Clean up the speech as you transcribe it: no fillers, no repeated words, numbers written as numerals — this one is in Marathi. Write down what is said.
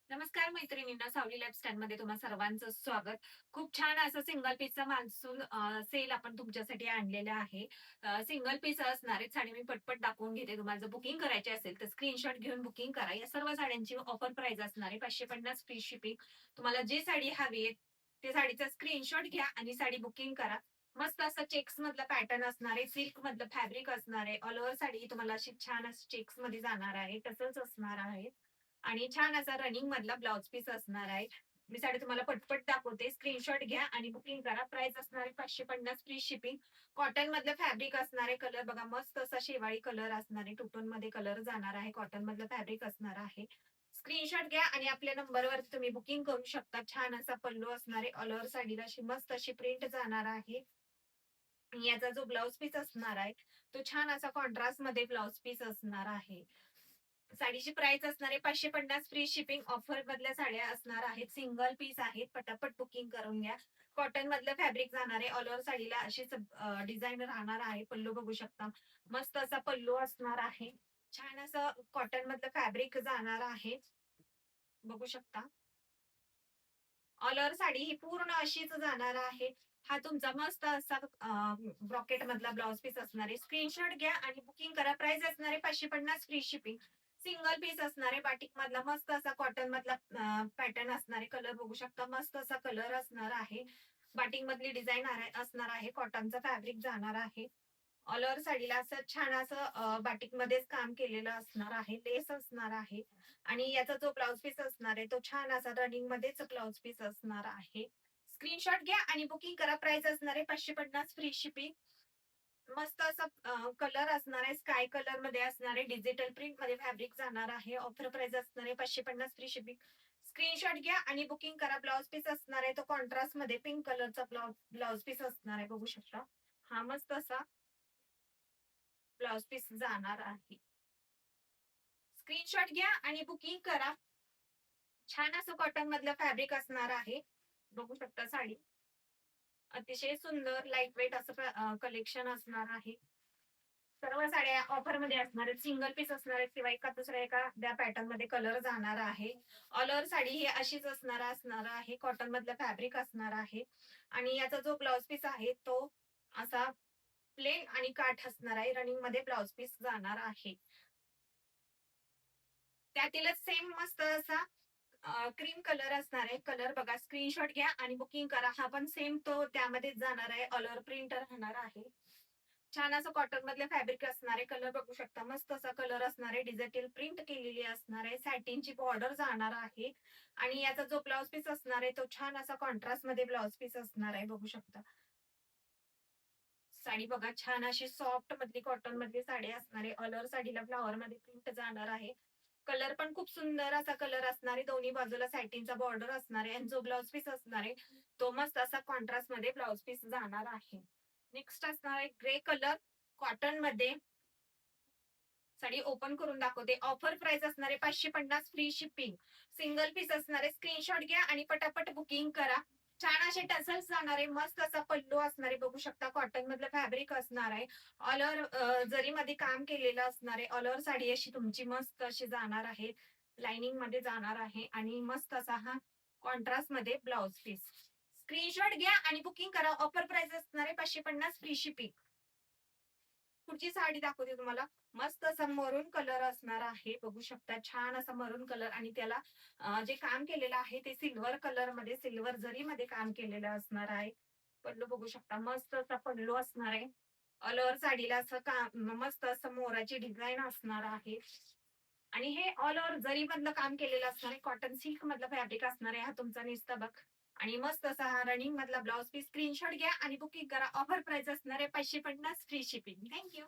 नमस्कार मैत्रिणींनो, सावली लाईफस्टाईल मध्ये तुम्हा सर्वांचं स्वागत. खूप छान असं सिंगल पीसचा मान्सून सेल आपण तुमच्यासाठी आणलेला आहे. सिंगल पीस असणार आहेत साडी मी पटपट दाखवून घेते. तुम्हाला जर बुकिंग करायची असेल तर स्क्रीनशॉट घेऊन बुकिंग करा. या सर्व साड्यांची ऑफर प्राइस असणार आहे 550 फ्री शिपिंग. तुम्हाला जी साडी हवी आहे ते साडीचा स्क्रीनशॉट घ्या आणि साडी बुकिंग करा. मस्त असं चेक्स मधला पॅटर्न असणार आहे, सिल्क मधलं फॅब्रिक असणार आहे. ऑल ओव्हर साडी तुम्हाला अशी छान असं चेक्स मध्ये जाणार आहे, तसंच असणार आहे. आणि छान असा रनिंग मधला ब्लाउज पीस असणार आहे. मी साडी तुम्हाला पटपट दाखवते. स्क्रीनशॉट घ्या आणि बुकिंग करा. प्राइस असणार आहे 550 फ्री शिपिंग. कॉटन मधलं फॅब्रिक असणार आहे. कलर बघा मस्त असा शेवाळी कलर असणार आहे. टू मध्ये कलर जाणार आहे. कॉटन मधलं फॅब्रिक असणार आहे. स्क्रीनशॉट घ्या आणि आपल्या नंबरवर तुम्ही बुकिंग करू शकता. छान असा पल्लू असणार आहे. ऑल ओव्हर साडीला अशी मस्त अशी प्रिंट जाणार आहे. आणि याचा जो ब्लाउज पीस असणार आहे तो छान असा कॉन्ट्रास्ट मध्ये ब्लाउज पीस असणार आहे. साडीची प्राइस असणार आहे 550 फ्री शिपिंग. ऑफर मधल्या साड्या असणार आहेत. सिंगल पीस आहेत. पटापट बुकिंग करून घ्या. कॉटन मधलं फॅब्रिक जाणार आहे. ऑल ओव्हर साडीला अशीच डिझाईन राहणार आहे. पल्लू बघू शकता. मस्त असा पल्लू असणार आहे. छान असं कॉटन मधलं फॅब्रिक जाणार आहे. बघू शकता. ऑल ओव्हर साडी ही पूर्ण अशीच जाणार आहे. हा तुमचा मस्त असा ब्रॉकेट मधला ब्लाउज पीस असणार आहे. स्क्रीनशॉट घ्या आणि बुकिंग करा. प्राइस असणार आहे 550 फ्री शिपिंग. सिंगल पीस असणार आहे. बाटिक मधला मस्त असा कॉटन मधला पॅटर्न असणार आहे. कलर बघू शकता. मस्त असा कलर असणार आहे. बाटिक मधली डिझाईन असणार आहे. कॉटनचा फॅब्रिक जाणार आहे. ऑल ओव्हर साडीला असं छान असं बाटिक मध्येच काम केलेलं असणार आहे. लेस असणार आहे. आणि याचा जो ब्लाउज पीस असणार आहे तो छान असा रनिंग मध्येच ब्लाउज पीस असणार आहे. स्क्रीनशॉट घ्या आणि बुकिंग करा. प्राइस असणार आहे 550 फ्री शिपिंग. मस्त असा कलर असणार आहे. स्काय कलर मध्ये असणार आहे. डिजिटल प्रिंट मध्ये फॅब्रिक जाणार आहे. ऑफर प्राइस असणार आहे 550 फ्री शिपिंग. स्क्रीनशॉट घ्या आणि बुकिंग करा. ब्लाउज पीस असणार आहे तो कॉन्ट्रास्ट मध्ये पिंक कलरचा ब्लाउज पीस असणार आहे. बघू शकता. हा मस्त असा ब्लाउज पीस जाणार आहे. स्क्रीनशॉट घ्या आणि बुकिंग करा. छान असं कॉटन मधलं फॅब्रिक असणार आहे. बघू शकता साडी. अतिशय सुंदर लाईट वेट असं कलेक्शन असणार आहे. सर्व साड्या ऑफर मध्ये असणार आहेत. सिंगल पीस असणार आहेत किंवा एका दुसऱ्या एखाद्या पॅटर्न मध्ये कलर जाणार आहे. ऑल ओव्हर साडी ही अशीच असणार आहे. कॉटन मधलं फॅब्रिक असणार आहे. आणि याचा जो ब्लाउज पीस आहे तो असा प्लेन आणि काठ असणार आहे. रनिंग मध्ये ब्लाउज पीस जाणार आहे. त्यातीलच सेम मस्त असा क्रीम कलर असणार आहे. कलर बघा. स्क्रीनशॉट घ्या आणि बुकिंग करा. हा पण सेम तो त्यामध्येच जाणार आहे. ऑल ओव्हर प्रिंट राहणार आहे. छान असं कॉटन मधले फॅब्रिक असणार आहे. कलर बघू शकता. मस्त असा कलर असणार आहे. डिजिटल प्रिंट केलेली असणार आहे. सॅटिनची बॉर्डर जाणार आहे. आणि याचा जो ब्लाउज पीस असणार आहे तो छान असा कॉन्ट्रास्ट मध्ये ब्लाउज पीस असणार आहे. बघू शकता. साडी बघा छान अशी सॉफ्ट मधली कॉटन मधली साडी असणार आहे. ऑल ओव्हर साडीला फ्लॉवर मध्ये प्रिंट जाणार आहे. कलर पण खूप सुंदर असा कलर असणार आहे. दोन्ही बाजूला सॅटिनचा बॉर्डर असणार आहे आणि जो ब्लाउज पीस असणार आहे तो मस्त असा कॉन्ट्रास्ट मध्ये ब्लाउज पीस जाणार आहे. नेक्स्ट असणार आहे ग्रे कलर कॉटन मध्ये. साडी ओपन करून दाखवते. ऑफर प्राइस असणार आहे 550 फ्री शिपिंग. सिंगल पीस असणार आहे. स्क्रीनशॉट घ्या आणि पटापट बुकिंग करा. छान असे टसल्स जाणार आहे. मस्त असा पल्लू असणार आहे. बघू शकता. कॉटन मधलं फॅब्रिक असणार आहे. ऑल ओव्हर जरीमध्ये काम केलेलं असणार आहे. ऑल ओव्हर साडी अशी तुमची मस्त अशी जाणार आहे. लाइनिंग मध्ये जाणार आहे आणि मस्त असा हा कॉन्ट्रास्ट मध्ये ब्लाउज पीस. स्क्रीनशॉट घ्या आणि बुकिंग करा. ऑफर प्राइस असणार आहे 550 फ्री शिपिंग. पुढची साडी दाखवते तुम्हाला. मस्त असा मरून कलर असणार आहे. बघू शकता. छान असा मरून कलर आणि त्याला जे काम केलेलं आहे ते सिल्वर कलर मध्ये सिल्वर जरी मध्ये काम केलेलं असणार आहे. पल्लू बघू शकता. मस्त असा पल्लू असणार आहे. ऑल ओव्हर साडीला असं काम मस्त असं मोराची डिझाईन असणार आहे. आणि हे ऑल ओव्हर जरी मधलं काम केलेलं असणार आहे. कॉटन सिल्क मधलं फॅब्रिक असणार आहे. हा तुमचा निस्ता बघ. आणि मस्त असा हा रनिंग मधला ब्लाउज पीस. स्क्रीनशॉट घ्या आणि बुकिंग करा. ऑफर प्राइस असणार आहे 550 फ्री शिपिंग. थँक्यू.